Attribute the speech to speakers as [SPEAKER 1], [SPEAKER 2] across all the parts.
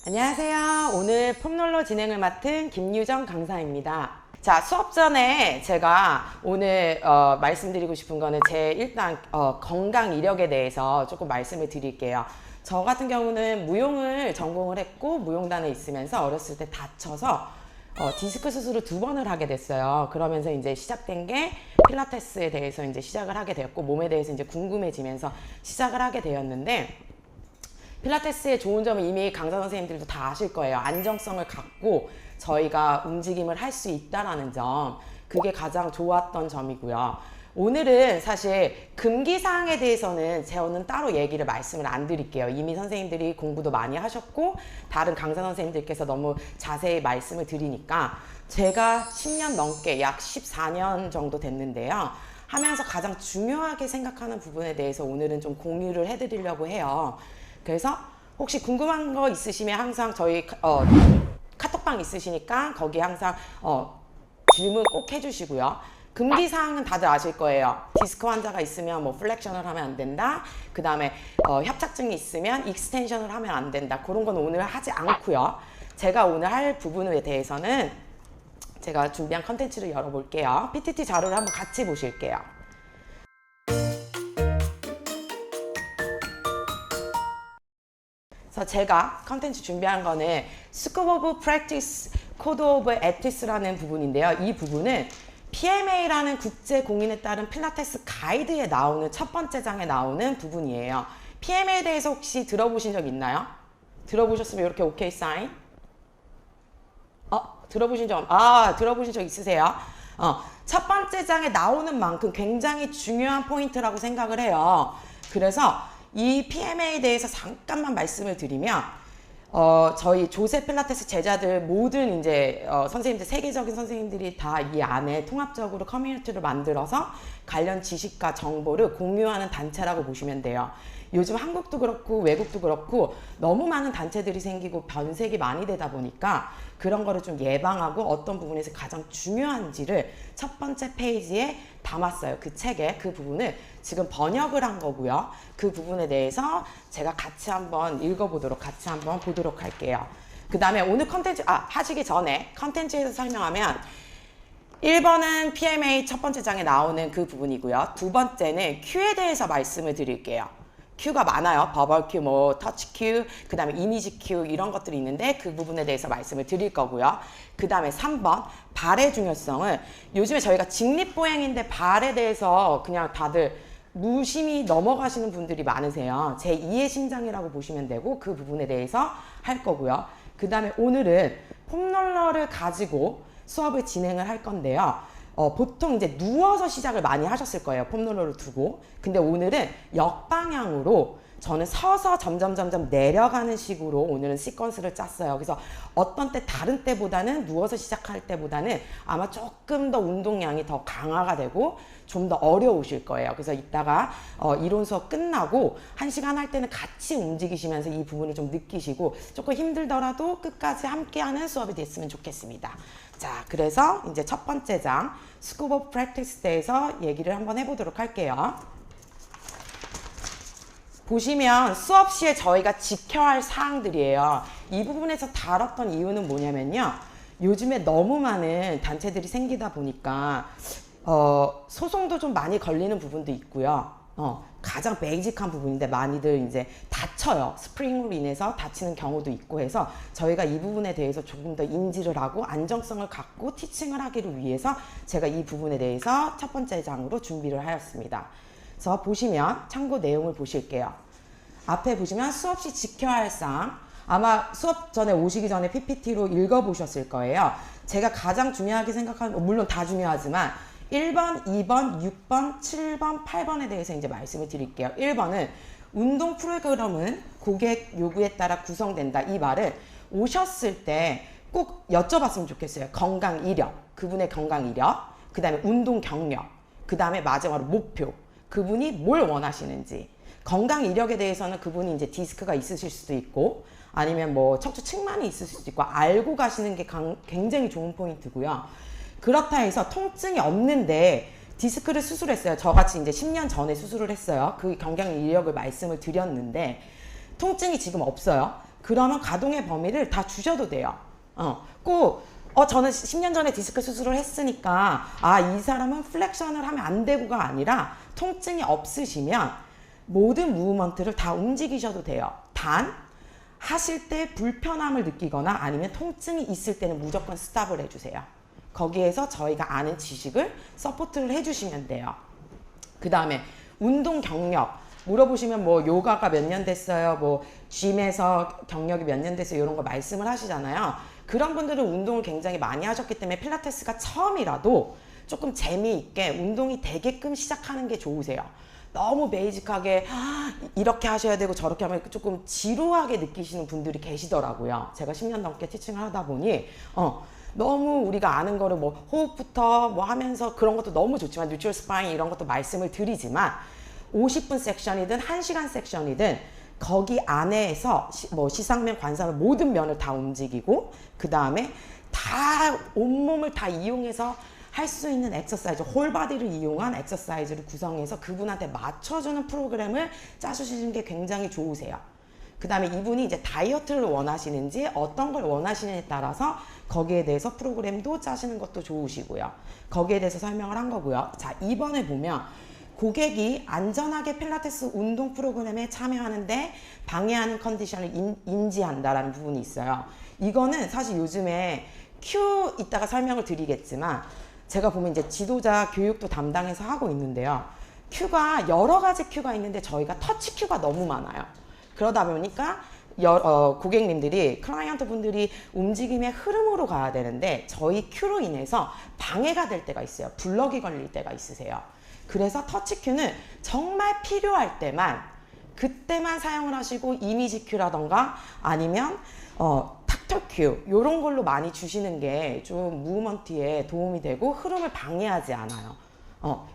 [SPEAKER 1] 안녕하세요. 오늘 폼롤러 진행을 맡은 김유정 강사입니다. 자, 수업 전에 제가 오늘 말씀드리고 싶은 거는 제 일단 건강 이력에 대해서 조금 말씀을 드릴게요. 저 같은 경우는 무용을 전공을 했고 무용단에 있으면서 어렸을 때 다쳐서 디스크 수술을 2번을 하게 됐어요. 그러면서 이제 시작된 게 필라테스에 대해서 이제 시작을 하게 되었고 몸에 대해서 이제 궁금해지면서 시작을 하게 되었는데 필라테스의 좋은 점은 이미 강사 선생님들도 다 아실 거예요. 안정성을 갖고 저희가 움직임을 할 수 있다는 점, 그게 가장 좋았던 점이고요. 오늘은 사실 금기사항에 대해서는 저는 따로 말씀을 안 드릴게요. 이미 선생님들이 공부도 많이 하셨고 다른 강사 선생님들께서 너무 자세히 말씀을 드리니까 제가 10년 넘게 약 14년 정도 됐는데요. 하면서 가장 중요하게 생각하는 부분에 대해서 오늘은 좀 공유를 해드리려고 해요. 그래서 혹시 궁금한 거 있으시면 항상 저희 카톡방 있으시니까 거기 항상 질문 꼭 해주시고요. 금기사항은 다들 아실 거예요. 디스크 환자가 있으면 뭐 플렉션을 하면 안 된다. 그 다음에 협착증이 있으면 익스텐션을 하면 안 된다. 그런 건 오늘 하지 않고요. 제가 오늘 할 부분에 대해서는 제가 준비한 컨텐츠를 열어볼게요. PTT 자료를 한번 같이 보실게요. 그래서 제가 컨텐츠 준비한 거는 Scope of Practice Code of Ethics라는 부분인데요. 이 부분은 PMA라는 국제 공인에 따른 필라테스 가이드에 나오는 첫 번째 장에 나오는 부분이에요. PMA에 대해서 혹시 들어보신 적 있나요? 들어보셨으면 이렇게 오케이 사인. 들어보신 적 있으세요? 첫 번째 장에 나오는 만큼 굉장히 중요한 포인트라고 생각을 해요. 그래서 이 PMA에 대해서 잠깐만 말씀을 드리면 저희 조세 필라테스 제자들 모든 이제 선생님들, 세계적인 선생님들이 다 이 안에 통합적으로 커뮤니티를 만들어서 관련 지식과 정보를 공유하는 단체라고 보시면 돼요. 요즘 한국도 그렇고 외국도 그렇고 너무 많은 단체들이 생기고 변색이 많이 되다 보니까 그런 거를 좀 예방하고 어떤 부분에서 가장 중요한지를 첫 번째 페이지에 담았어요. 그 책에 그 부분을 지금 번역을 한 거고요. 그 부분에 대해서 제가 같이 한번 같이 한번 보도록 할게요. 그 다음에 오늘 컨텐츠, 하시기 전에 컨텐츠에서 설명하면 1번은 PMA 첫 번째 장에 나오는 그 부분이고요. 두 번째는 Q에 대해서 말씀을 드릴게요. Q가 많아요. 버벌 Q, 터치 Q, 그 다음에 이미지 Q 이런 것들이 있는데 그 부분에 대해서 말씀을 드릴 거고요. 그 다음에 3번 발의 중요성을 요즘에 저희가 직립보행인데 발에 대해서 그냥 다들 무심히 넘어가시는 분들이 많으세요. 제2의 심장이라고 보시면 되고 그 부분에 대해서 할 거고요. 그 다음에 오늘은 폼롤러를 가지고 수업을 진행을 할 건데요. 보통 이제 누워서 시작을 많이 하셨을 거예요. 폼롤러를 두고. 근데 오늘은 역방향으로 저는 서서 점점 내려가는 식으로 오늘은 시퀀스를 짰어요. 그래서 어떤 때 다른 때보다는 누워서 시작할 때보다는 아마 조금 더 운동량이 더 강화가 되고 좀 더 어려우실 거예요. 그래서 이따가 이론 수업 끝나고 1시간 할 때는 같이 움직이시면서 이 부분을 좀 느끼시고 조금 힘들더라도 끝까지 함께하는 수업이 됐으면 좋겠습니다. 자, 그래서 이제 첫 번째 장 Scope of Practice에 대해서 얘기를 한번 해보도록 할게요. 보시면 수업 시에 저희가 지켜야 할 사항들이에요. 이 부분에서 다뤘던 이유는 뭐냐면요. 요즘에 너무 많은 단체들이 생기다 보니까 소송도 좀 많이 걸리는 부분도 있고요. 가장 베이직한 부분인데 많이들 이제 다쳐요. 스프링으로 인해서 다치는 경우도 있고 해서 저희가 이 부분에 대해서 조금 더 인지를 하고 안정성을 갖고 티칭을 하기를 위해서 제가 이 부분에 대해서 첫 번째 장으로 준비를 하였습니다. 그래서 보시면 참고 내용을 보실게요. 앞에 보시면 수업 시 지켜야 할 사항, 아마 수업 전에 오시기 전에 PPT로 읽어보셨을 거예요. 제가 가장 중요하게 생각하는, 물론 다 중요하지만 1번, 2번, 6번, 7번, 8번에 대해서 이제 말씀을 드릴게요. 1번은 운동 프로그램은 고객 요구에 따라 구성된다. 이 말은 오셨을 때 꼭 여쭤봤으면 좋겠어요. 건강 이력, 그분의 건강 이력, 그 다음에 운동 경력, 그 다음에 마지막으로 목표, 그분이 뭘 원하시는지. 건강 이력에 대해서는 그분이 이제 디스크가 있으실 수도 있고 아니면 뭐 척추 측만이 있을 수도 있고 알고 가시는 게 굉장히 좋은 포인트고요. 그렇다 해서 통증이 없는데 디스크를 수술했어요. 저같이 이제 10년 전에 수술을 했어요. 그 건강 이력을 말씀을 드렸는데 통증이 지금 없어요. 그러면 가동의 범위를 다 주셔도 돼요. 저는 10년 전에 디스크 수술을 했으니까 이 사람은 플렉션을 하면 안 되고가 아니라 통증이 없으시면 모든 무브먼트를 다 움직이셔도 돼요. 단 하실 때 불편함을 느끼거나 아니면 통증이 있을 때는 무조건 스탑을 해주세요. 거기에서 저희가 아는 지식을 서포트를 해주시면 돼요. 그 다음에 운동 경력 물어보시면 뭐 요가가 몇 년 됐어요, 뭐 짐에서 경력이 몇 년 됐어요, 이런 거 말씀을 하시잖아요. 그런 분들은 운동을 굉장히 많이 하셨기 때문에 필라테스가 처음이라도 조금 재미있게 운동이 되게끔 시작하는 게 좋으세요. 너무 베이직하게 이렇게 하셔야 되고 저렇게 하면 조금 지루하게 느끼시는 분들이 계시더라고요. 제가 10년 넘게 티칭을 하다 보니 너무 우리가 아는 거를 뭐 호흡부터 뭐 하면서 그런 것도 너무 좋지만 뉴트럴 스파인 이런 것도 말씀을 드리지만 50분 섹션이든 1시간 섹션이든 거기 안에서 뭐 시상면, 관상면 모든 면을 다 움직이고 그 다음에 다 온몸을 다 이용해서 할 수 있는 엑서사이즈, 홀바디를 이용한 엑서사이즈를 구성해서 그분한테 맞춰주는 프로그램을 짜주시는 게 굉장히 좋으세요. 그 다음에 이분이 이제 다이어트를 원하시는지 어떤 걸 원하시느냐에 따라서 거기에 대해서 프로그램도 짜시는 것도 좋으시고요. 거기에 대해서 설명을 한 거고요. 자, 2번에 보면 고객이 안전하게 필라테스 운동 프로그램에 참여하는데 방해하는 컨디션을 인지한다라는 부분이 있어요. 이거는 사실 요즘에 큐 이따가 설명을 드리겠지만 제가 보면 이제 지도자 교육도 담당해서 하고 있는데요. 큐가 여러 가지 큐가 있는데 저희가 터치 큐가 너무 많아요. 그러다 보니까 고객님들이, 클라이언트 분들이 움직임의 흐름으로 가야 되는데 저희 큐로 인해서 방해가 될 때가 있어요. 블럭이 걸릴 때가 있으세요. 그래서 터치 큐는 정말 필요할 때만 그때만 사용을 하시고 이미지 큐라던가 아니면 탁터 큐 이런 걸로 많이 주시는 게 좀 무브먼트에 도움이 되고 흐름을 방해하지 않아요.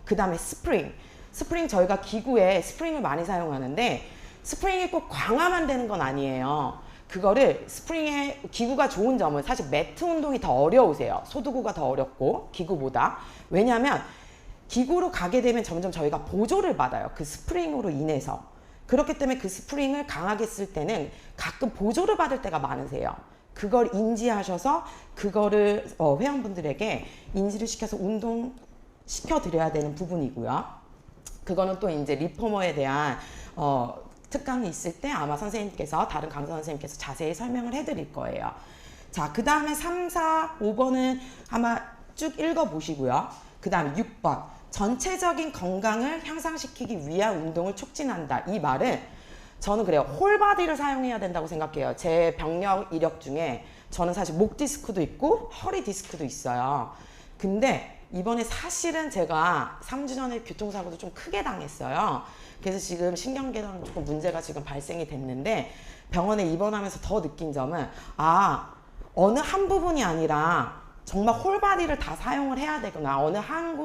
[SPEAKER 1] 그 다음에 스프링 저희가 기구에 스프링을 많이 사용하는데 스프링이 꼭 광화만 되는 건 아니에요. 그거를 스프링의 기구가 좋은 점은 사실 매트 운동이 더 어려우세요. 소두구가 더 어렵고 기구보다. 왜냐하면 기구로 가게 되면 점점 저희가 보조를 받아요. 그 스프링으로 인해서. 그렇기 때문에 그 스프링을 강하게 쓸 때는 가끔 보조를 받을 때가 많으세요. 그걸 인지하셔서 그거를 회원분들에게 인지를 시켜서 운동 시켜드려야 되는 부분이고요. 그거는 또 이제 리포머에 대한 특강이 있을 때 아마 선생님께서, 다른 강사 선생님께서 자세히 설명을 해드릴 거예요. 자, 그 다음에 3, 4, 5번은 아마 쭉 읽어보시고요. 그 다음에 6번. 전체적인 건강을 향상시키기 위한 운동을 촉진한다. 이 말은 저는 그래요. 홀바디를 사용해야 된다고 생각해요. 제 병력 이력 중에 저는 사실 목 디스크도 있고 허리 디스크도 있어요. 근데 이번에 사실은 제가 3주 전에 교통사고도 좀 크게 당했어요. 그래서 지금 신경계랑 조금 문제가 지금 발생이 됐는데 병원에 입원하면서 더 느낀 점은 어느 한 부분이 아니라 정말 홀바디를 다 사용을 해야 되구나. 어느 한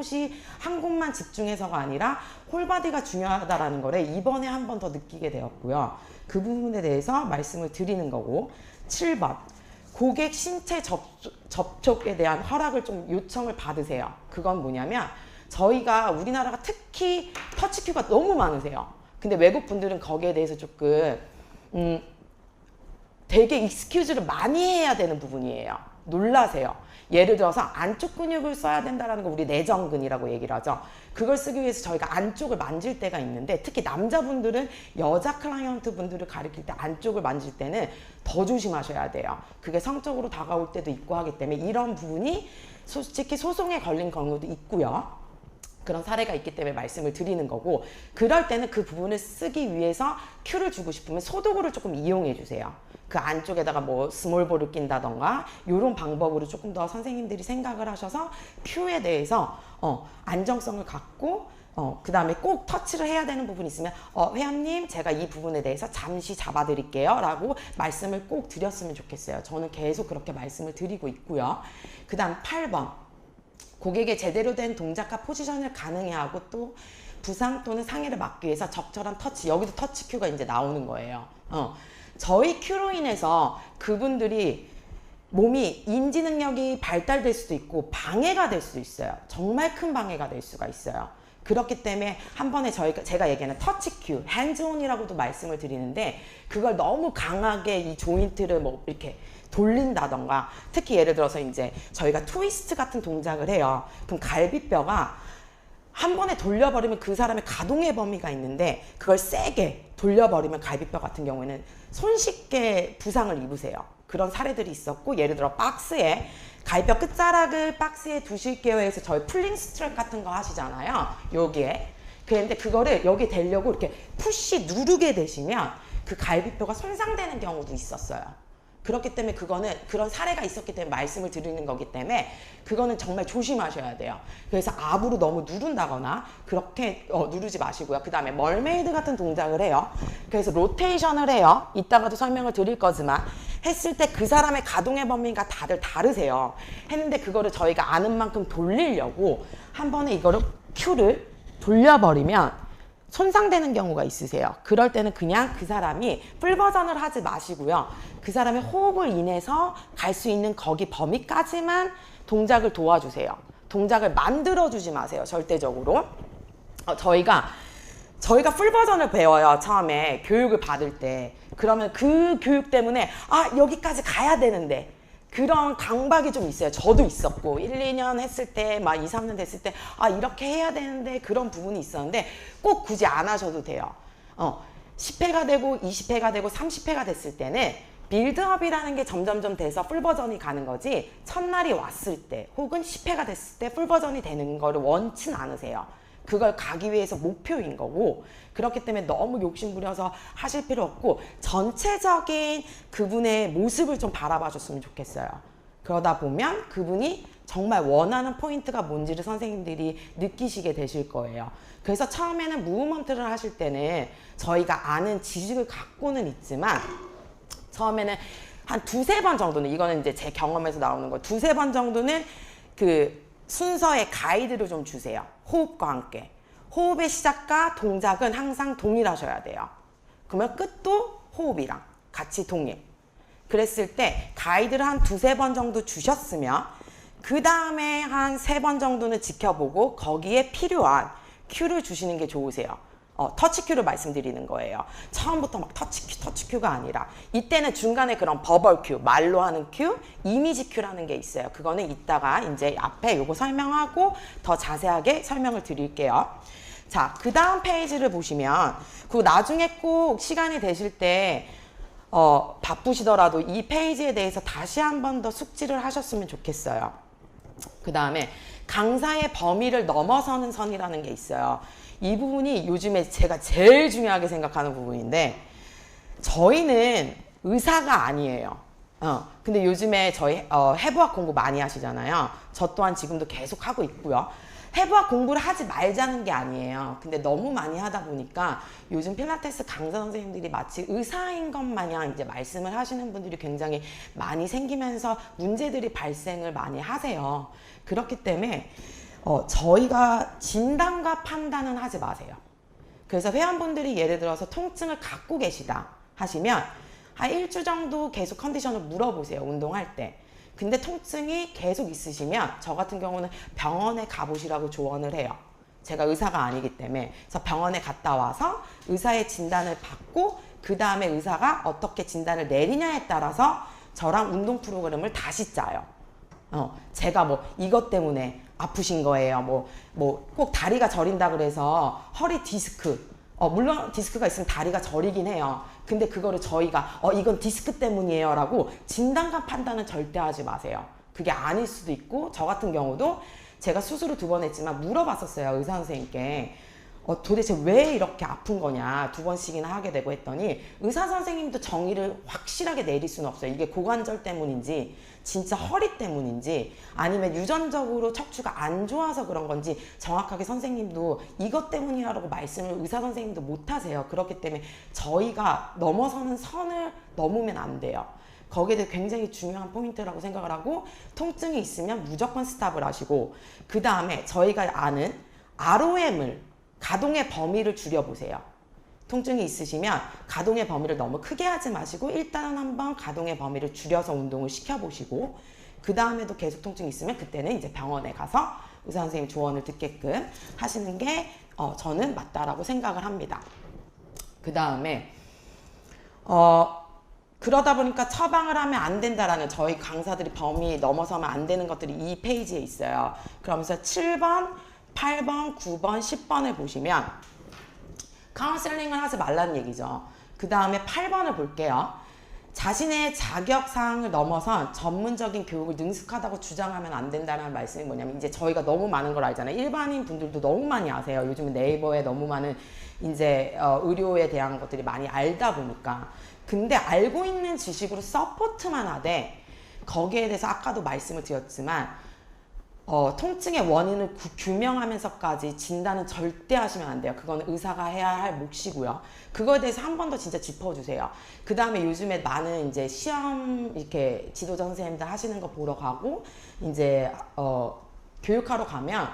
[SPEAKER 1] 곳만 집중해서가 아니라 홀바디가 중요하다라는 거를 이번에 한 번 더 느끼게 되었고요. 그 부분에 대해서 말씀을 드리는 거고. 7번. 고객 신체 접촉에 대한 허락을 좀 요청을 받으세요. 그건 뭐냐면 저희가 우리나라가 특히 터치큐가 너무 많으세요. 근데 외국 분들은 거기에 대해서 조금 되게 익스큐즈를 많이 해야 되는 부분이에요. 놀라세요. 예를 들어서 안쪽 근육을 써야 된다는 거 우리 내전근이라고 얘기를 하죠. 그걸 쓰기 위해서 저희가 안쪽을 만질 때가 있는데 특히 남자분들은 여자 클라이언트 분들을 가리킬 때 안쪽을 만질 때는 더 조심하셔야 돼요. 그게 성적으로 다가올 때도 있고 하기 때문에 이런 부분이 솔직히 소송에 걸린 경우도 있고요. 그런 사례가 있기 때문에 말씀을 드리는 거고, 그럴 때는 그 부분을 쓰기 위해서 큐를 주고 싶으면 소도구를 조금 이용해 주세요. 그 안쪽에다가 뭐 스몰볼을 낀다던가 이런 방법으로 조금 더 선생님들이 생각을 하셔서 큐에 대해서 안정성을 갖고 그 다음에 꼭 터치를 해야 되는 부분이 있으면 회원님 제가 이 부분에 대해서 잠시 잡아드릴게요 라고 말씀을 꼭 드렸으면 좋겠어요. 저는 계속 그렇게 말씀을 드리고 있고요. 그 다음 8번. 고객의 제대로 된 동작과 포지션을 가능해 하고 또 부상 또는 상해를 막기 위해서 적절한 터치, 여기도 터치 큐가 이제 나오는 거예요. 저희 큐로 인해서 그분들이 몸이 인지 능력이 발달될 수도 있고 방해가 될 수도 있어요. 정말 큰 방해가 될 수가 있어요. 그렇기 때문에 한 번에 제가 얘기하는 터치 큐, 핸즈온이라고도 말씀을 드리는데 그걸 너무 강하게 이 조인트를 뭐 이렇게 돌린다던가 특히 예를 들어서 이제 저희가 트위스트 같은 동작을 해요. 그럼 갈비뼈가 한 번에 돌려버리면 그 사람의 가동의 범위가 있는데 그걸 세게 돌려버리면 갈비뼈 같은 경우에는 손쉽게 부상을 입으세요. 그런 사례들이 있었고 예를 들어 박스에 갈비뼈 끝자락을 박스에 두실게요 해서 저희 풀링 스트랩 같은 거 하시잖아요. 여기에. 그런데 그거를 여기 대려고 이렇게 푸시 누르게 되시면 그 갈비뼈가 손상되는 경우도 있었어요. 그렇기 때문에 그거는 그런 사례가 있었기 때문에 말씀을 드리는 거기 때문에 그거는 정말 조심하셔야 돼요. 그래서 압으로 너무 누른다거나 그렇게 누르지 마시고요. 그 다음에 멀메이드 같은 동작을 해요. 그래서 로테이션을 해요. 이따가도 설명을 드릴 거지만 했을 때 그 사람의 가동의 범위가 다들 다르세요. 했는데 그거를 저희가 아는 만큼 돌리려고 한 번에 이거를 큐를 돌려버리면 손상되는 경우가 있으세요. 그럴 때는 그냥 그 사람이 풀 버전을 하지 마시고요. 그 사람의 호흡을 인해서 갈 수 있는 거기 범위까지만 동작을 도와주세요. 동작을 만들어주지 마세요. 절대적으로. 저희가 풀 버전을 배워요. 처음에 교육을 받을 때. 그러면 그 교육 때문에 여기까지 가야 되는데 그런 강박이 좀 있어요. 저도 있었고 1, 2년 했을 때 막 2, 3년 됐을 때 이렇게 해야 되는데 그런 부분이 있었는데 꼭 굳이 안 하셔도 돼요. 10회가 되고 20회가 되고 30회가 됐을 때는 빌드업이라는 게 점점점 돼서 풀 버전이 가는 거지 첫날이 왔을 때 혹은 10회가 됐을 때 풀 버전이 되는 거를 원치 않으세요. 그걸 가기 위해서 목표인 거고 그렇기 때문에 너무 욕심부려서 하실 필요 없고 전체적인 그분의 모습을 좀 바라봐 줬으면 좋겠어요. 그러다 보면 그분이 정말 원하는 포인트가 뭔지를 선생님들이 느끼시게 되실 거예요. 그래서 처음에는 무브먼트를 하실 때는 저희가 아는 지식을 갖고는 있지만 처음에는 한 두세 번 정도는 이거는 이제 제 경험에서 나오는 거 두세 번 정도는 그 순서의 가이드를 좀 주세요. 호흡과 함께. 호흡의 시작과 동작은 항상 동일하셔야 돼요. 그러면 끝도 호흡이랑 같이 동일. 그랬을 때 가이드를 한 두세 번 정도 주셨으면 그 다음에 한 세 번 정도는 지켜보고 거기에 필요한 큐를 주시는 게 좋으세요. 터치 큐를 말씀드리는 거예요. 처음부터 막 터치 큐가 아니라 이때는 중간에 그런 버벌 큐, 말로 하는 큐, 이미지 큐라는 게 있어요. 그거는 이따가 이제 앞에 요거 설명하고 더 자세하게 설명을 드릴게요. 자, 그 다음 페이지를 보시면 그 나중에 꼭 시간이 되실 때 바쁘시더라도 이 페이지에 대해서 다시 한 번 더 숙지를 하셨으면 좋겠어요. 그 다음에 강사의 범위를 넘어서는 선이라는 게 있어요. 이 부분이 요즘에 제가 제일 중요하게 생각하는 부분인데 저희는 의사가 아니에요. 근데 요즘에 저희 해부학 공부 많이 하시잖아요. 저 또한 지금도 계속 하고 있고요. 해부학 공부를 하지 말자는 게 아니에요. 근데 너무 많이 하다 보니까 요즘 필라테스 강사 선생님들이 마치 의사인 것 마냥 이제 말씀을 하시는 분들이 굉장히 많이 생기면서 문제들이 발생을 많이 하세요. 그렇기 때문에 저희가 진단과 판단은 하지 마세요. 그래서 회원분들이 예를 들어서 통증을 갖고 계시다 하시면 한 일주 정도 계속 컨디션을 물어보세요. 운동할 때. 근데 통증이 계속 있으시면 저 같은 경우는 병원에 가보시라고 조언을 해요. 제가 의사가 아니기 때문에. 그래서 병원에 갔다 와서 의사의 진단을 받고 그 다음에 의사가 어떻게 진단을 내리냐에 따라서 저랑 운동 프로그램을 다시 짜요. 제가 뭐 이것 때문에 아프신 거예요. 꼭 다리가 저린다 그래서 허리 디스크. 물론 디스크가 있으면 다리가 저리긴 해요. 근데 그거를 저희가 이건 디스크 때문이에요 라고 진단과 판단은 절대 하지 마세요. 그게 아닐 수도 있고 저 같은 경우도 제가 수술을 2번 했지만 물어봤었어요. 의사 선생님께 도대체 왜 이렇게 아픈 거냐 2번씩이나 하게 되고 했더니 의사 선생님도 정의를 확실하게 내릴 수는 없어요. 이게 고관절 때문인지 진짜 허리 때문인지 아니면 유전적으로 척추가 안 좋아서 그런 건지 정확하게 선생님도 이것 때문이라고 말씀을 의사 선생님도 못 하세요. 그렇기 때문에 저희가 넘어서는 선을 넘으면 안 돼요. 거기에 대해 굉장히 중요한 포인트라고 생각을 하고 통증이 있으면 무조건 스탑을 하시고 그 다음에 저희가 아는 ROM을 가동의 범위를 줄여보세요. 통증이 있으시면 가동의 범위를 너무 크게 하지 마시고 일단은 한번 가동의 범위를 줄여서 운동을 시켜보시고 그 다음에도 계속 통증이 있으면 그때는 이제 병원에 가서 의사 선생님 조언을 듣게끔 하시는 게 저는 맞다라고 생각을 합니다. 그 다음에 그러다 보니까 처방을 하면 안 된다라는 저희 강사들이 범위 넘어서면 안 되는 것들이 이 페이지에 있어요. 그러면서 7번, 8번, 9번, 10번을 보시면 카운셀링을 하지 말라는 얘기죠. 그 다음에 8번을 볼게요. 자신의 자격사항을 넘어선 전문적인 교육을 능숙하다고 주장하면 안 된다는 말씀이 뭐냐면, 이제 저희가 너무 많은 걸 알잖아요. 일반인 분들도 너무 많이 아세요. 요즘은 네이버에 너무 많은 이제 의료에 대한 것들이 많이 알다 보니까. 근데 알고 있는 지식으로 서포트만 하되 거기에 대해서 아까도 말씀을 드렸지만 통증의 원인을 규명하면서까지 진단은 절대 하시면 안 돼요. 그건 의사가 해야 할 몫이고요. 그거에 대해서 한 번 더 진짜 짚어주세요. 그 다음에 요즘에 많은 이제 시험 이렇게 지도자 선생님들 하시는 거 보러 가고 이제 교육하러 가면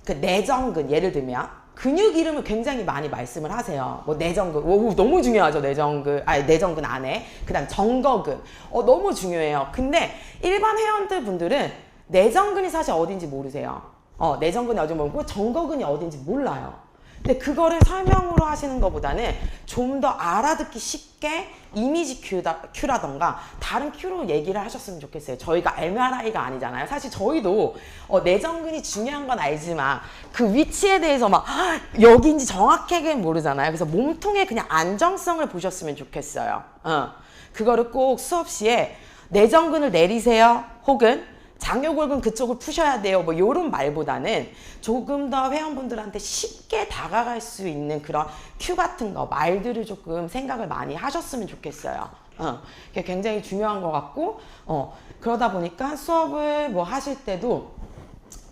[SPEAKER 1] 그 내전근 예를 들면 근육 이름을 굉장히 많이 말씀을 하세요. 뭐 내전근, 오, 너무 중요하죠. 내전근, 내전근 안에. 그 다음 정거근, 너무 중요해요. 근데 일반 회원들 분들은 내전근이 사실 어딘지 모르세요. 내전근이 어딘지 모르고 정거근이 어딘지 몰라요. 근데 그거를 설명으로 하시는 것보다는 좀 더 알아듣기 쉽게 이미지 큐라던가 다른 큐로 얘기를 하셨으면 좋겠어요. 저희가 MRI가 아니잖아요. 사실 저희도 내전근이 중요한 건 알지만 그 위치에 대해서 막 여기인지 정확하게 모르잖아요. 그래서 몸통의 그냥 안정성을 보셨으면 좋겠어요. 그거를 꼭 수업 시에 내전근을 내리세요. 혹은 장요골근 그쪽을 푸셔야 돼요. 뭐 요런 말보다는 조금 더 회원분들한테 쉽게 다가갈 수 있는 그런 큐 같은 거 말들을 조금 생각을 많이 하셨으면 좋겠어요. 그게 굉장히 중요한 것 같고 그러다 보니까 수업을 뭐 하실 때도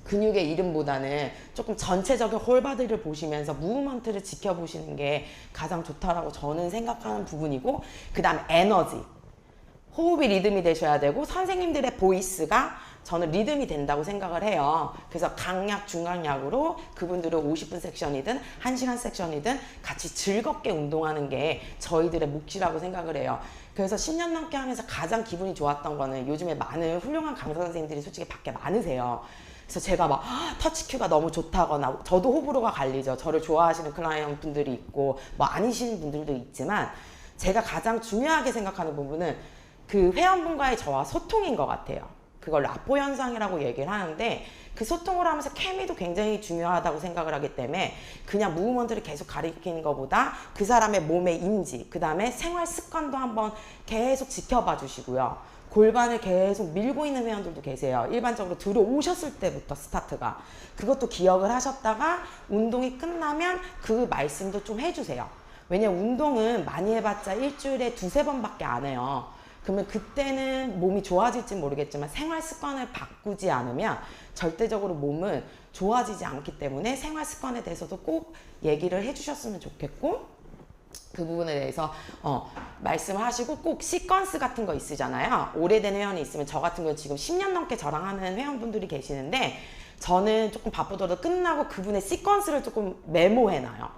[SPEAKER 1] 근육의 이름보다는 조금 전체적인 홀바디를 보시면서 무브먼트를 지켜보시는 게 가장 좋다라고 저는 생각하는 부분이고, 그 다음에 에너지, 호흡이 리듬이 되셔야 되고 선생님들의 보이스가 저는 리듬이 된다고 생각을 해요. 그래서 강약, 중강약으로 그분들은 50분 섹션이든 1시간 섹션이든 같이 즐겁게 운동하는 게 저희들의 몫이라고 생각을 해요. 그래서 10년 넘게 하면서 가장 기분이 좋았던 거는 요즘에 많은 훌륭한 강사 선생님들이 솔직히 밖에 많으세요. 그래서 제가 막 터치큐가 너무 좋다거나, 저도 호불호가 갈리죠. 저를 좋아하시는 클라이언트 분들이 있고 뭐 아니시는 분들도 있지만, 제가 가장 중요하게 생각하는 부분은 그 회원분과의 저와 소통인 것 같아요. 그걸 라포 현상이라고 얘기를 하는데, 그 소통을 하면서 케미도 굉장히 중요하다고 생각을 하기 때문에 그냥 무브먼트를 계속 가리키는 것보다 그 사람의 몸의 인지, 그 다음에 생활 습관도 한번 계속 지켜봐 주시고요. 골반을 계속 밀고 있는 회원들도 계세요. 일반적으로 들어오셨을 때부터 스타트가. 그것도 기억을 하셨다가 운동이 끝나면 그 말씀도 좀 해주세요. 왜냐면 운동은 많이 해봤자 일주일에 2-3번밖에 안 해요. 그러면 그때는 몸이 좋아질지 모르겠지만 생활 습관을 바꾸지 않으면 절대적으로 몸은 좋아지지 않기 때문에 생활 습관에 대해서도 꼭 얘기를 해주셨으면 좋겠고, 그 부분에 대해서 말씀을 하시고, 꼭 시퀀스 같은 거 있으잖아요. 오래된 회원이 있으면, 저 같은 경우는 지금 10년 넘게 저랑 하는 회원분들이 계시는데, 저는 조금 바쁘더라도 끝나고 그분의 시퀀스를 조금 메모해놔요.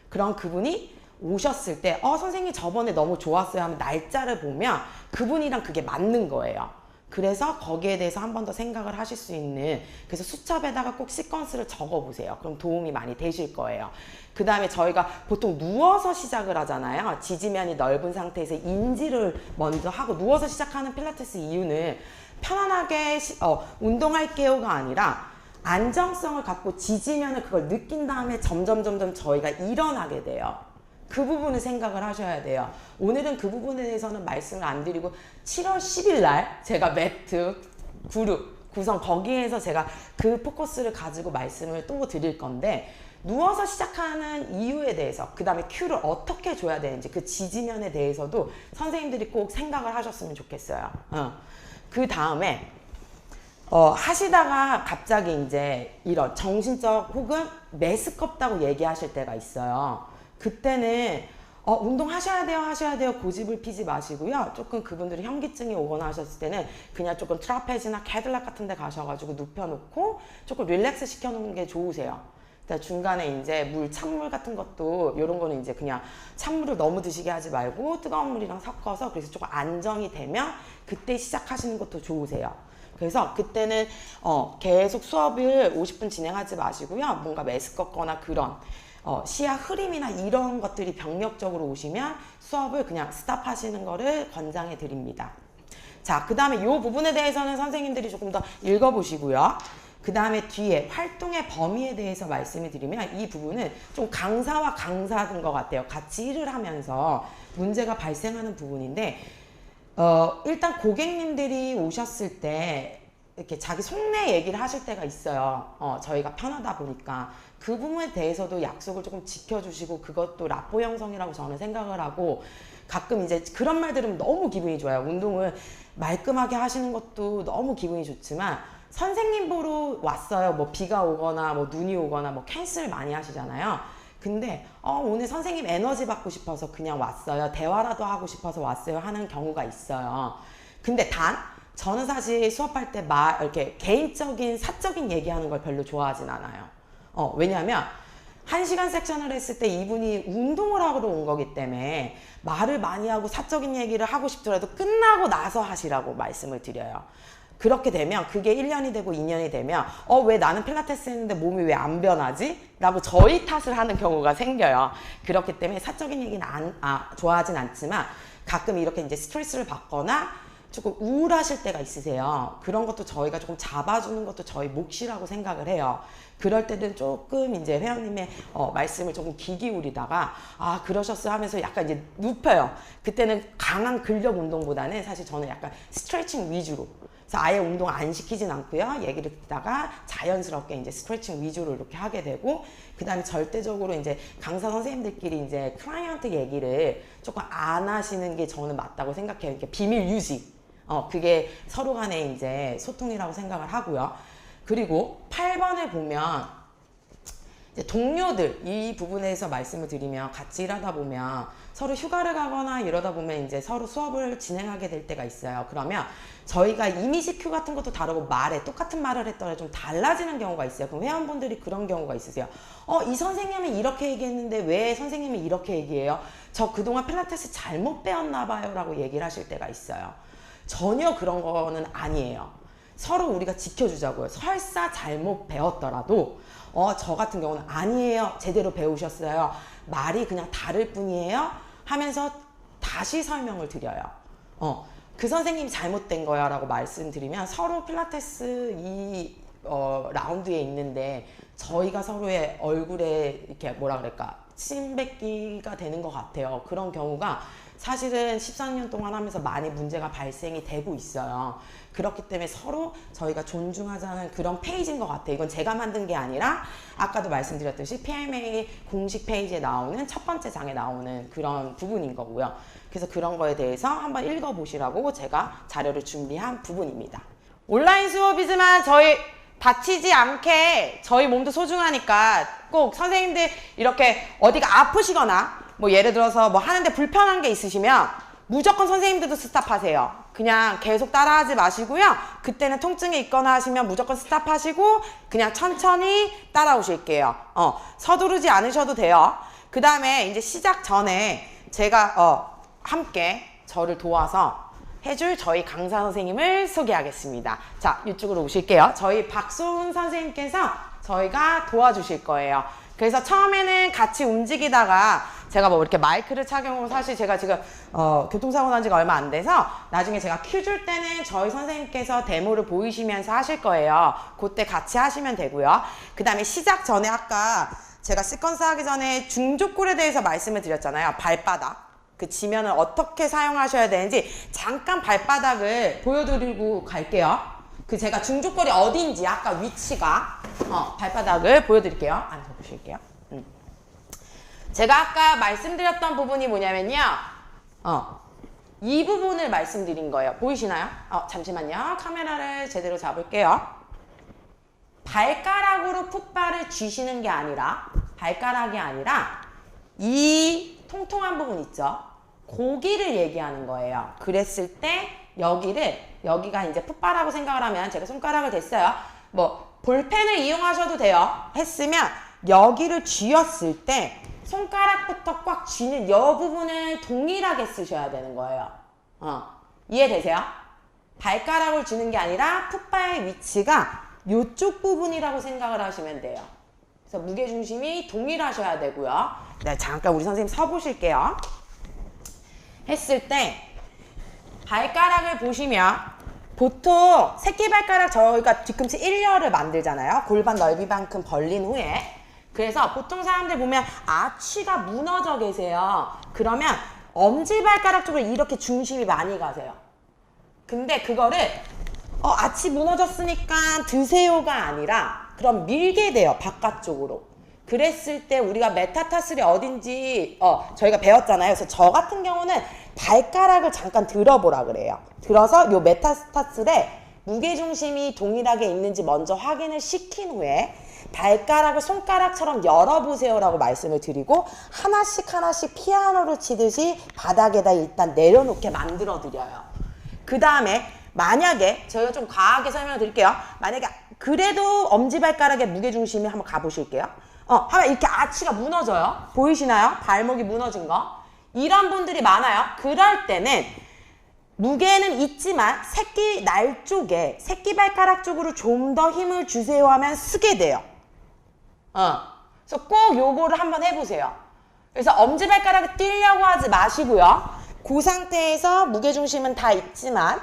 [SPEAKER 1] 그럼 그분이 오셨을 때 선생님 저번에 너무 좋았어요 하면 날짜를 보면 그분이랑 그게 맞는 거예요. 그래서 거기에 대해서 한 번 더 생각을 하실 수 있는, 그래서 수첩에다가 꼭 시퀀스를 적어보세요. 그럼 도움이 많이 되실 거예요. 그 다음에 저희가 보통 누워서 시작을 하잖아요. 지지면이 넓은 상태에서 인지를 먼저 하고, 누워서 시작하는 필라테스 이유는 편안하게 운동할게요가 아니라 안정성을 갖고 지지면을 그걸 느낀 다음에 점점 저희가 일어나게 돼요. 그 부분을 생각을 하셔야 돼요. 오늘은 그 부분에 대해서는 말씀을 안 드리고 7월 10일 날 제가 매트 그룹 구성, 거기에서 제가 그 포커스를 가지고 말씀을 또 드릴 건데, 누워서 시작하는 이유에 대해서, 그 다음에 큐를 어떻게 줘야 되는지, 그 지지면에 대해서도 선생님들이 꼭 생각을 하셨으면 좋겠어요. 그 다음에 하시다가 갑자기 이제 이런 정신적 혹은 메스껍다고 얘기하실 때가 있어요. 그때는 운동하셔야 돼요 고집을 피지 마시고요. 조금 그분들이 현기증이 오거나 하셨을 때는 그냥 조금 트라페즈나 캐딜락 같은 데 가셔가지고 눕혀놓고 조금 릴렉스 시켜놓는 게 좋으세요. 중간에 이제 찬물 같은 것도, 요런 거는 이제 그냥 찬물을 너무 드시게 하지 말고 뜨거운 물이랑 섞어서, 그래서 조금 안정이 되면 그때 시작하시는 것도 좋으세요. 그래서 그때는 계속 수업을 50분 진행하지 마시고요. 뭔가 메스껍거나 그런 시야 흐림이나 이런 것들이 병력적으로 오시면 수업을 그냥 스탑하시는 거를 권장해 드립니다. 자, 그 다음에 이 부분에 대해서는 선생님들이 조금 더 읽어보시고요. 그 다음에 뒤에 활동의 범위에 대해서 말씀을 드리면 이 부분은 좀 강사와 강사인 것 같아요. 같이 일을 하면서 문제가 발생하는 부분인데 일단 고객님들이 오셨을 때 이렇게 자기 속내 얘기를 하실 때가 있어요. 저희가 편하다 보니까 그 부분에 대해서도 약속을 조금 지켜주시고 그것도 라포 형성이라고 저는 생각을 하고 가끔 이제 그런 말 들으면 너무 기분이 좋아요. 운동을 말끔하게 하시는 것도 너무 기분이 좋지만 선생님 보러 왔어요. 뭐 비가 오거나 뭐 눈이 오거나 뭐 캔슬 많이 하시잖아요. 근데 오늘 선생님 에너지 받고 싶어서 그냥 왔어요. 대화라도 하고 싶어서 왔어요 하는 경우가 있어요. 근데 저는 사실 수업할 때 이렇게 개인적인 사적인 얘기하는 걸 별로 좋아하진 않아요. 왜냐하면 1시간 섹션을 했을 때 이분이 운동을 하러 온 거기 때문에 말을 많이 하고 사적인 얘기를 하고 싶더라도 끝나고 나서 하시라고 말씀을 드려요. 그렇게 되면 그게 1년이 되고 2년이 되면 왜 나는 필라테스 했는데 몸이 왜 안 변하지? 라고 저희 탓을 하는 경우가 생겨요. 그렇기 때문에 사적인 얘기는 좋아하진 않지만 가끔 이렇게 이제 스트레스를 받거나 조금 우울하실 때가 있으세요. 그런 것도 저희가 조금 잡아주는 것도 저희 몫이라고 생각을 해요. 그럴 때는 조금 이제 회원님의 말씀을 조금 귀 기울이다가 그러셨어 하면서 약간 이제 눕혀요. 그때는 강한 근력 운동보다는 사실 저는 약간 스트레칭 위주로. 그래서 아예 운동 안 시키진 않고요. 얘기를 듣다가 자연스럽게 이제 스트레칭 위주로 이렇게 하게 되고, 그 다음에 절대적으로 이제 강사 선생님들끼리 이제 클라이언트 얘기를 조금 안 하시는 게 저는 맞다고 생각해요. 이렇게 비밀 유지. 그게 서로 간에 이제 소통이라고 생각을 하고요. 그리고 8번을 보면 이제 동료들 이 부분에서 말씀을 드리면 같이 일하다 보면 서로 휴가를 가거나 이러다 보면 이제 서로 수업을 진행하게 될 때가 있어요. 그러면 저희가 이미지 큐 같은 것도 다르고 똑같은 말을 했더니 좀 달라지는 경우가 있어요. 그럼 회원분들이 그런 경우가 있으세요. 이 선생님은 이렇게 얘기했는데 왜 선생님이 이렇게 얘기해요? 저 그동안 필라테스 잘못 배웠나 봐요 라고 얘기를 하실 때가 있어요. 전혀 그런 거는 아니에요. 서로 우리가 지켜주자고요. 설사 잘못 배웠더라도 저 같은 경우는 아니에요. 제대로 배우셨어요. 말이 그냥 다를 뿐이에요. 하면서 다시 설명을 드려요. 그 선생님이 잘못된 거야 라고 말씀드리면 서로 필라테스 이 라운드에 있는데 저희가 서로의 얼굴에 이렇게 뭐라 그럴까 침뱉기가 되는 것 같아요. 그런 경우가 사실은 14년 동안 하면서 많이 문제가 발생이 되고 있어요. 그렇기 때문에 서로 저희가 존중하자는 그런 페이지인 것 같아요. 이건 제가 만든 게 아니라 아까도 말씀드렸듯이 PMA 공식 페이지에 나오는 첫 번째 장에 나오는 그런 부분인 거고요. 그래서 그런 거에 대해서 한번 읽어보시라고 제가 자료를 준비한 부분입니다. 온라인 수업이지만 저희 다치지 않게 저희 몸도 소중하니까 꼭 선생님들 이렇게 어디가 아프시거나 뭐 예를 들어서 뭐 하는데 불편한 게 있으시면 무조건 선생님들도 스탑하세요. 그냥 계속 따라하지 마시고요. 그때는 통증이 있거나 하시면 무조건 스탑하시고 그냥 천천히 따라오실게요. 서두르지 않으셔도 돼요. 그 다음에 이제 시작 전에 제가 함께 저를 도와서 해줄 저희 강사 선생님을 소개하겠습니다. 자, 이쪽으로 오실게요. 저희 박소은 선생님께서 저희가 도와주실 거예요. 그래서 처음에는 같이 움직이다가 제가 뭐 이렇게 마이크를 착용하고 사실 제가 지금 교통사고 난 지가 얼마 안 돼서 나중에 제가 큐 줄 때는 저희 선생님께서 데모를 보이시면서 하실 거예요. 그때 같이 하시면 되고요. 그 다음에 시작 전에 아까 제가 시퀀스 하기 전에 중족골에 대해서 말씀을 드렸잖아요. 발바닥. 그 지면을 어떻게 사용하셔야 되는지 잠깐 발바닥을 보여드리고 갈게요. 그 제가 중족골이 어딘지 아까 위치가 발바닥을 보여드릴게요. 앉아 보실게요. 제가 아까 말씀드렸던 부분이 뭐냐면요. 이 부분을 말씀드린 거예요. 보이시나요? 잠시만요. 카메라를 제대로 잡을게요. 발가락으로 풋발을 쥐시는 게 아니라 발가락이 아니라 이 통통한 부분 있죠? 고기를 얘기하는 거예요. 그랬을 때 여기가 이제 풋바라고 생각을 하면 제가 손가락을 댔어요. 뭐 볼펜을 이용하셔도 돼요. 했으면 여기를 쥐었을 때 손가락부터 꽉 쥐는 이 부분을 동일하게 쓰셔야 되는 거예요. 이해되세요? 발가락을 주는 게 아니라 풋바의 위치가 이쪽 부분이라고 생각을 하시면 돼요. 그래서 무게중심이 동일하셔야 되고요. 네, 잠깐 우리 선생님 서보실게요. 했을 때 발가락을 보시면 보통 새끼발가락 저희가 뒤꿈치 1렬을 만들잖아요. 골반 넓이만큼 벌린 후에. 그래서 보통 사람들 보면 아치가 무너져 계세요. 그러면 엄지발가락 쪽으로 이렇게 중심이 많이 가세요. 근데 그거를 아치 무너졌으니까 드세요가 아니라 그럼 밀게 돼요. 바깥쪽으로. 그랬을 때 우리가 메타타슬이 어딘지 저희가 배웠잖아요. 그래서 저 같은 경우는 발가락을 잠깐 들어보라 그래요. 들어서 요 메타타슬에 무게중심이 동일하게 있는지 먼저 확인을 시킨 후에 발가락을 손가락처럼 열어보세요라고 말씀을 드리고 하나씩 하나씩 피아노를 치듯이 바닥에다 일단 내려놓게 만들어 드려요. 그 다음에 만약에 저희가 좀 과하게 설명을 드릴게요. 만약에 그래도 엄지발가락의 무게중심이 한번 가보실게요. 하면 이렇게 아치가 무너져요. 보이시나요? 발목이 무너진 거. 이런 분들이 많아요. 그럴 때는 무게는 있지만 새끼 날 쪽에 새끼발가락 쪽으로 좀 더 힘을 주세요 하면 쓰게 돼요. 그래서 꼭 요거를 한번 해보세요. 그래서 엄지발가락을 띄려고 하지 마시고요. 그 상태에서 무게중심은 다 있지만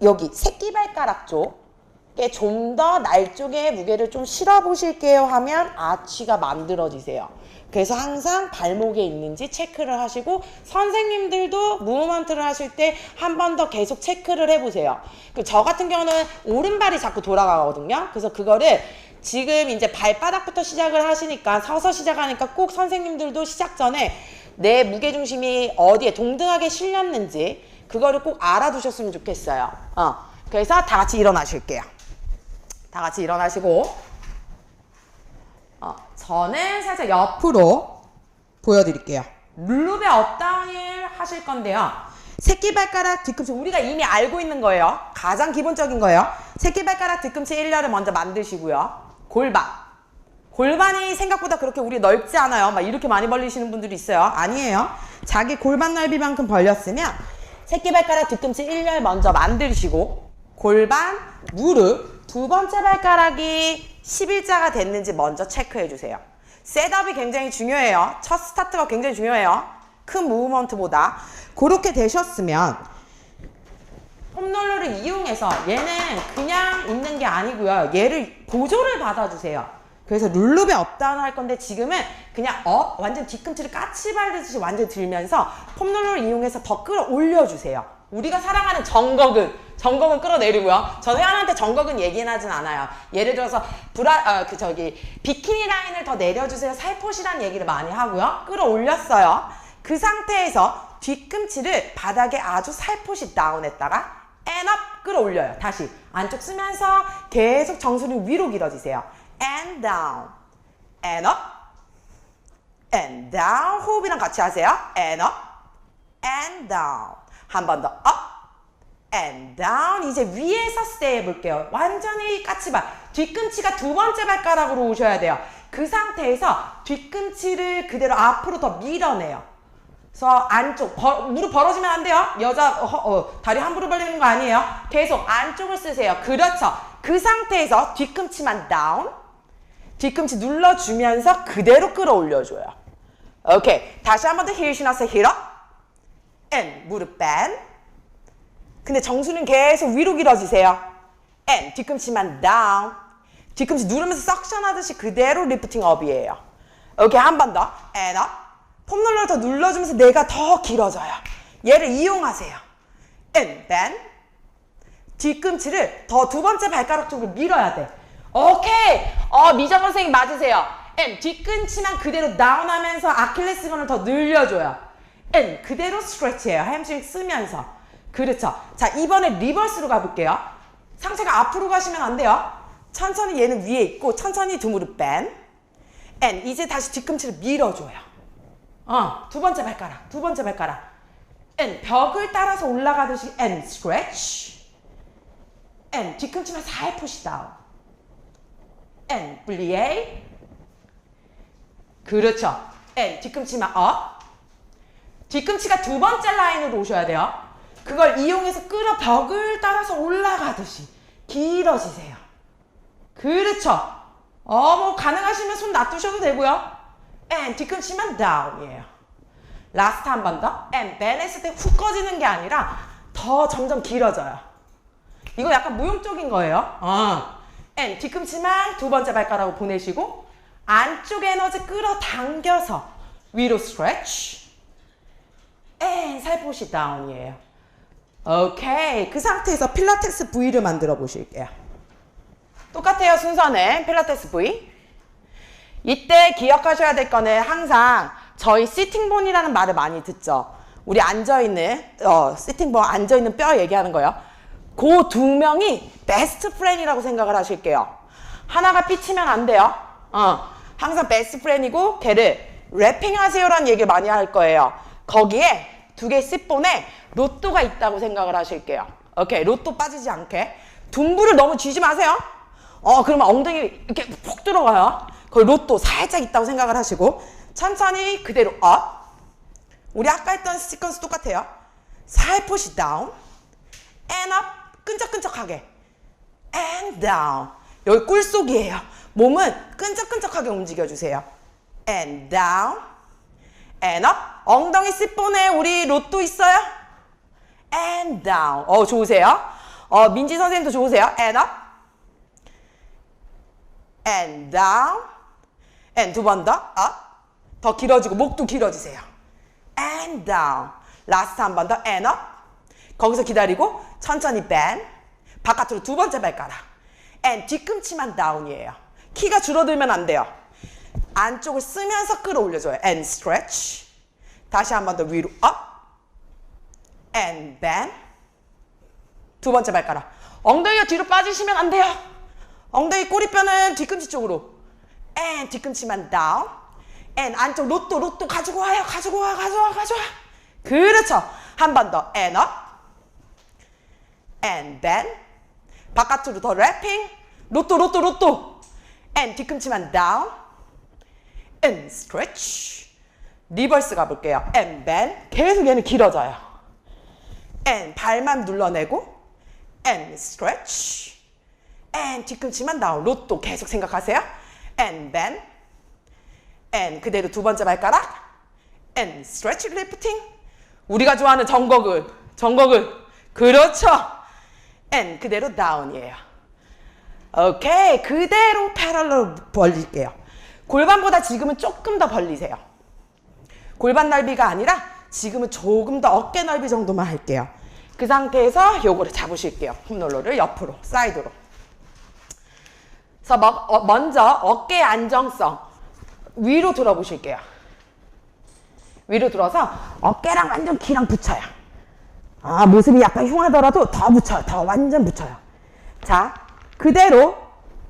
[SPEAKER 1] 여기 새끼발가락 쪽에 좀 더 날 쪽에 무게를 좀 실어 보실게요 하면 아치가 만들어지세요. 그래서 항상 발목에 있는지 체크를 하시고 선생님들도 무브먼트를 하실 때 한 번 더 계속 체크를 해보세요. 저 같은 경우는 오른발이 자꾸 돌아가거든요. 그래서 그거를 지금 이제 발바닥부터 시작을 하시니까 서서 시작하니까 꼭 선생님들도 시작 전에 내 무게중심이 어디에 동등하게 실렸는지 그거를 꼭 알아두셨으면 좋겠어요. 그래서 다 같이 일어나실게요. 다 같이 일어나시고 저는 살짝 옆으로 보여드릴게요. 룰루베 업다운을 하실 건데요. 새끼발가락 뒤꿈치 우리가 이미 알고 있는 거예요. 가장 기본적인 거예요. 새끼발가락 뒤꿈치 1렬을 먼저 만드시고요. 골반이 생각보다 그렇게 우리 넓지 않아요. 막 이렇게 많이 벌리시는 분들이 있어요. 아니에요. 자기 골반 넓이만큼 벌렸으면 새끼발가락 뒤꿈치 1렬 먼저 만드시고 골반, 무릎 두 번째 발가락이 11자가 됐는지 먼저 체크해 주세요. 셋업이 굉장히 중요해요. 첫 스타트가 굉장히 중요해요. 큰 무브먼트보다. 그렇게 되셨으면 폼롤러를 이용해서 얘는 그냥 있는 게 아니고요. 얘를 보조를 받아주세요. 그래서 룰루베 업다운 할 건데 지금은 그냥 완전 뒤꿈치를 까치 발듯이 완전 들면서 폼롤러를 이용해서 더 끌어올려주세요. 우리가 사랑하는 정거근 끌어내리고요. 저 회원한테 정거근 얘기는 하진 않아요. 예를 들어서 비키니 라인을 더 내려주세요. 살포시란 얘기를 많이 하고요. 끌어올렸어요. 그 상태에서 뒤꿈치를 바닥에 아주 살포시 다운했다가 and up 끌어올려요. 다시 안쪽 쓰면서 계속 정수를 위로 길어지세요. and down, and up, and down. 호흡이랑 같이 하세요. and up, and down. 한 번 더 up, and down. 이제 위에서 stay 해볼게요. 완전히 까치발. 뒤꿈치가 두 번째 발가락으로 오셔야 돼요. 그 상태에서 뒤꿈치를 그대로 앞으로 더 밀어내요. 그래서 안쪽, 무릎 벌어지면 안 돼요. 여자 다리 함부로 벌리는 거 아니에요. 계속 안쪽을 쓰세요. 그렇죠. 그 상태에서 뒤꿈치만 다운, 뒤꿈치 눌러주면서 그대로 끌어올려줘요. 오케이. 다시 한 번 더 힐 신어서 힐 업, and 무릎 밴. 근데 정수는 계속 위로 길어지세요. and 뒤꿈치만 다운, 뒤꿈치 누르면서 석션 하듯이 그대로 리프팅 업이에요. 오케이. 한 번 더 and up. 폼롤러를 더 눌러주면서 내가 더 길어져요. 얘를 이용하세요. and bend. 뒤꿈치를 더 두 번째 발가락 쪽으로 밀어야 돼. 오케이. 미정 선생님 맞으세요. and 뒤꿈치만 그대로 다운하면서 아킬레스건을 더 늘려줘요. and 그대로 스트레치해요. 햄스트링 쓰면서. 그렇죠. 자, 이번에 리버스로 가볼게요. 상체가 앞으로 가시면 안 돼요. 천천히 얘는 위에 있고 천천히 두 무릎 밴. and 이제 다시 뒤꿈치를 밀어줘요. 두 번째 발가락. and 벽을 따라서 올라가듯이 and stretch. and 뒤꿈치만 살포시 다운. and plie. 그렇죠. and 뒤꿈치만 up. 뒤꿈치가 두 번째 라인으로 오셔야 돼요. 그걸 이용해서 끌어 벽을 따라서 올라가듯이 길어지세요. 그렇죠. 뭐 가능하시면 손 놔두셔도 되고요. and 뒤꿈치만 down이에요. 라스트 한 번 더. and bend 했을 때 훅 꺼지는 게 아니라 더 점점 길어져요. 이거 약간 무용적인 거예요. and 뒤꿈치만 두 번째 발가락으로 보내시고 안쪽 에너지 끌어당겨서 위로 stretch and 살포시 down이에요. 오케이. 그 상태에서 필라테스 V를 만들어 보실게요. 똑같아요. 순서는 필라테스 V. 이때 기억하셔야 될 거는 항상 저희 시팅본이라는 말을 많이 듣죠. 우리 앉아있는 시팅본 앉아있는 뼈 얘기하는 거예요. 그 두 명이 베스트 프렌이라고 생각을 하실게요. 하나가 삐치면 안 돼요. 항상 베스트 프렌이고 걔를 랩핑하세요라는 얘기를 많이 할 거예요. 거기에 두 개의 C본에 로또가 있다고 생각을 하실게요. 오케이. 로또 빠지지 않게. 둔부를 너무 쥐지 마세요. 그러면 엉덩이 이렇게 푹 들어가요. 거기 로또 살짝 있다고 생각을 하시고 천천히 그대로 업. 우리 아까 했던 시퀀스 똑같아요. 살포시 다운 and up. 끈적끈적하게 and down. 여기 꿀속이에요. 몸은 끈적끈적하게 움직여주세요. and down and up. 엉덩이 C본에 우리 로또 있어요? and down. 좋으세요? 민지 선생님도 좋으세요? and up and down and 두 번 더 up. 더 길어지고 목도 길어지세요. and down. 라스트 한 번 더 and up. 거기서 기다리고 천천히 bend. 바깥으로 두 번째 발가락. and 뒤꿈치만 down이에요. 키가 줄어들면 안 돼요. 안쪽을 쓰면서 끌어올려줘요. and stretch. 다시 한 번 더 위로 up. and bend. 두 번째 발가락. 엉덩이가 뒤로 빠지시면 안 돼요. 엉덩이 꼬리뼈는 뒤꿈치 쪽으로. and 뒤꿈치만 down. and 안쪽 로또 가지고 와요. 가져와. 그렇죠. 한 번 더 and up. and bend. 바깥으로 더 랩핑. 로또. and 뒤꿈치만 down. and stretch. 리버스 가볼게요. and bend. 계속 얘는 길어져요. and 발만 눌러내고 and stretch. and 뒤꿈치만 down. 로또 계속 생각하세요. and bend. and 그대로 두 번째 발가락. and stretch lifting. 우리가 좋아하는 정거근. 그렇죠. and 그대로 down이에요. 오케이. 그대로 패럴로 벌릴게요. 골반보다 지금은 조금 더 벌리세요. 골반 넓이가 아니라 지금은 조금 더 어깨 넓이 정도만 할게요. 그 상태에서 요거를 잡으실게요. 홈롤러를 옆으로, 사이드로. 그래서 먼저 어깨의 안정성 위로 들어보실게요. 위로 들어서 어깨랑 완전 귀랑 붙여요. 모습이 약간 흉하더라도 더 붙여요. 더 완전 붙여요. 자, 그대로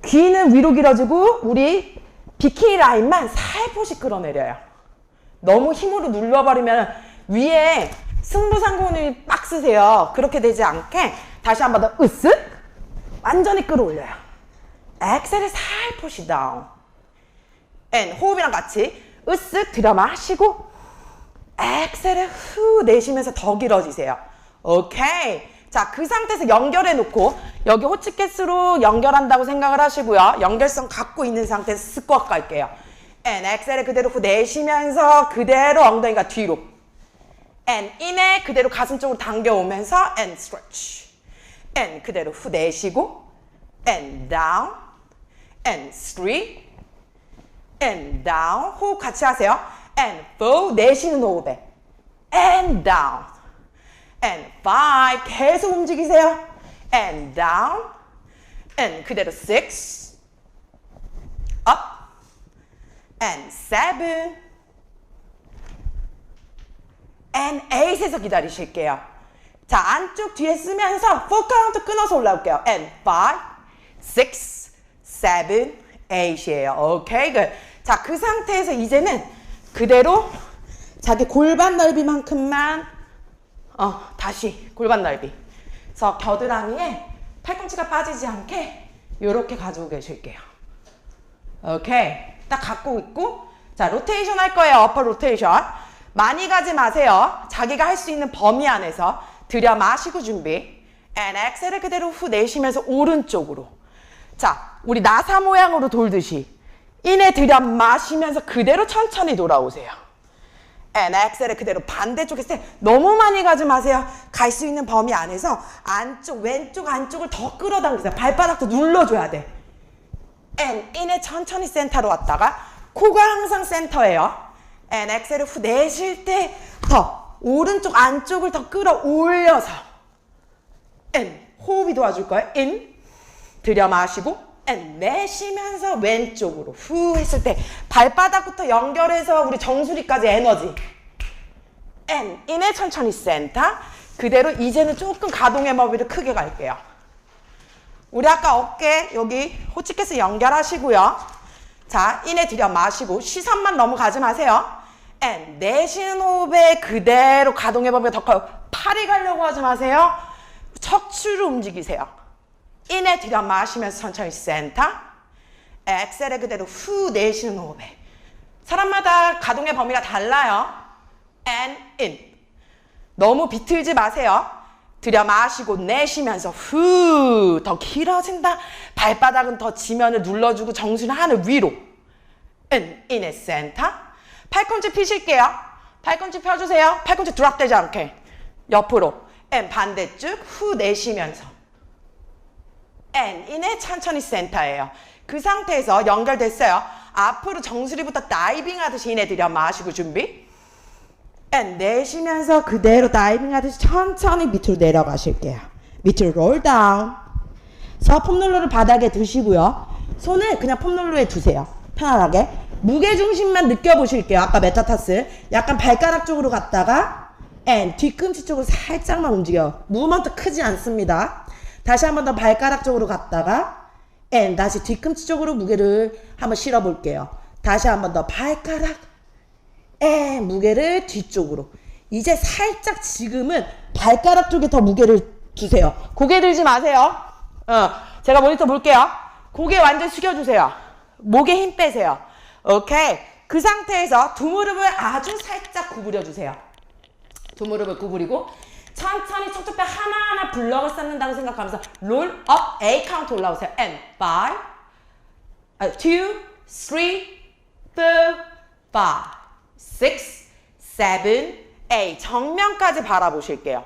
[SPEAKER 1] 귀는 위로 길어지고 우리 비키니 라인만 살포시 끌어내려요. 너무 힘으로 눌러버리면 위에 승부상근이 빡쓰세요. 그렇게 되지 않게 다시 한 번 더 으쓱 완전히 끌어올려요. 엑셀을 살포시 다운. and 호흡이랑 같이 으쓱 들여 마시고 엑셀을 후 내쉬면서 더 길어지세요. 오케이. 자, 그 상태에서 연결해 놓고 여기 호치키스로 연결한다고 생각을 하시고요. 연결성 갖고 있는 상태에서 스쿼트 갈게요. and 엑셀을 그대로 후 내쉬면서 그대로 엉덩이가 뒤로 and 인에 그대로 가슴 쪽으로 당겨오면서 and stretch. and 그대로 후 내쉬고 and down and 3 and down. 호흡 같이 하세요. and 4 내쉬는 호흡에 and down and 5 계속 움직이세요. and down and 그대로 6 up and 7 and 8에서 기다리실게요. 자, 안쪽 뒤에 쓰면서 4카운트 끊어서 올라올게요. and 5 6 7 8이에요. 오케이. 자, 그 상태에서 이제는 그대로 자기 골반 넓이만큼만 다시 골반 넓이. 그래서 겨드랑이에 팔꿈치가 빠지지 않게 이렇게 가지고 계실게요. 오케이. 딱 갖고 있고 자, 로테이션 할 거예요. 어퍼 로테이션. 많이 가지 마세요. 자기가 할 수 있는 범위 안에서 들여 마시고 준비. and 엑셀을 그대로 후 내쉬면서 오른쪽으로. 자, 우리 나사 모양으로 돌듯이 인에 들여 마시면서 그대로 천천히 돌아오세요. and 엑셀을 그대로 반대쪽에 너무 많이 가지 마세요. 갈 수 있는 범위 안에서 안쪽, 왼쪽 안쪽을 더 끌어당기세요. 발바닥도 눌러줘야 돼. and 인에 천천히 센터로 왔다가 코가 항상 센터예요. and 엑셀을 후 내쉴 때 더 오른쪽 안쪽을 더 끌어올려서 and 호흡이 도와줄 거예요. in 들여 마시고 and 내쉬면서 왼쪽으로 후 했을 때 발바닥부터 연결해서 우리 정수리까지 에너지. and 인에 천천히 센터 그대로 이제는 조금 가동의 범위를 크게 갈게요. 우리 아까 어깨 여기 호치키스 연결하시고요. 자, 인에 들여 마시고 시선만 너무 가지 마세요. and 내쉬는 호흡에 그대로 가동의 범위가 더 커요. 팔이 가려고 하지 마세요. 척추를 움직이세요. 인에 들여 마시면서 천천히 센터. 엑셀에 그대로 후 내쉬는 호흡에. 사람마다 가동의 범위가 달라요. and in. 너무 비틀지 마세요. 들여 마시고 내쉬면서 후 더 길어진다. 발바닥은 더 지면을 눌러주고 정수는 하늘 위로. and in의 센터. 팔꿈치 펴실게요. 팔꿈치 펴주세요. 팔꿈치 드랍되지 않게. 옆으로. and 반대쪽 후 내쉬면서. and 인의 천천히 센터예요. 그 상태에서 연결됐어요. 앞으로 정수리부터 다이빙 하듯이 인에 들여 마시고 준비. and 내쉬면서 그대로 다이빙 하듯이 천천히 밑으로 내려가실게요. 밑으로 롤 다운. 폼롤러를 바닥에 두시고요. 손을 그냥 폼롤러에 두세요. 편안하게. 무게중심만 느껴보실게요. 아까 메타타스. 약간 발가락 쪽으로 갔다가 and 뒤꿈치 쪽으로 살짝만 움직여요. 무브먼트 크지 않습니다. 다시 한 번 더 발가락 쪽으로 갔다가 and 다시 뒤꿈치 쪽으로 무게를 한번 실어볼게요. 다시 한 번 더 발가락 and 무게를 뒤쪽으로. 이제 살짝 지금은 발가락 쪽에 더 무게를 주세요. 고개 들지 마세요. 제가 모니터 볼게요. 고개 완전 숙여주세요. 목에 힘 빼세요. 오케이. 그 상태에서 두 무릎을 아주 살짝 구부려 주세요. 두 무릎을 구부리고 천천히 척추뼈 하나하나 블럭을 쌓는다고 생각하면서 롤 업 A 카운트 올라오세요. and 5, 2, 3, 4, 5, 6, 7, 8 정면까지 바라보실게요.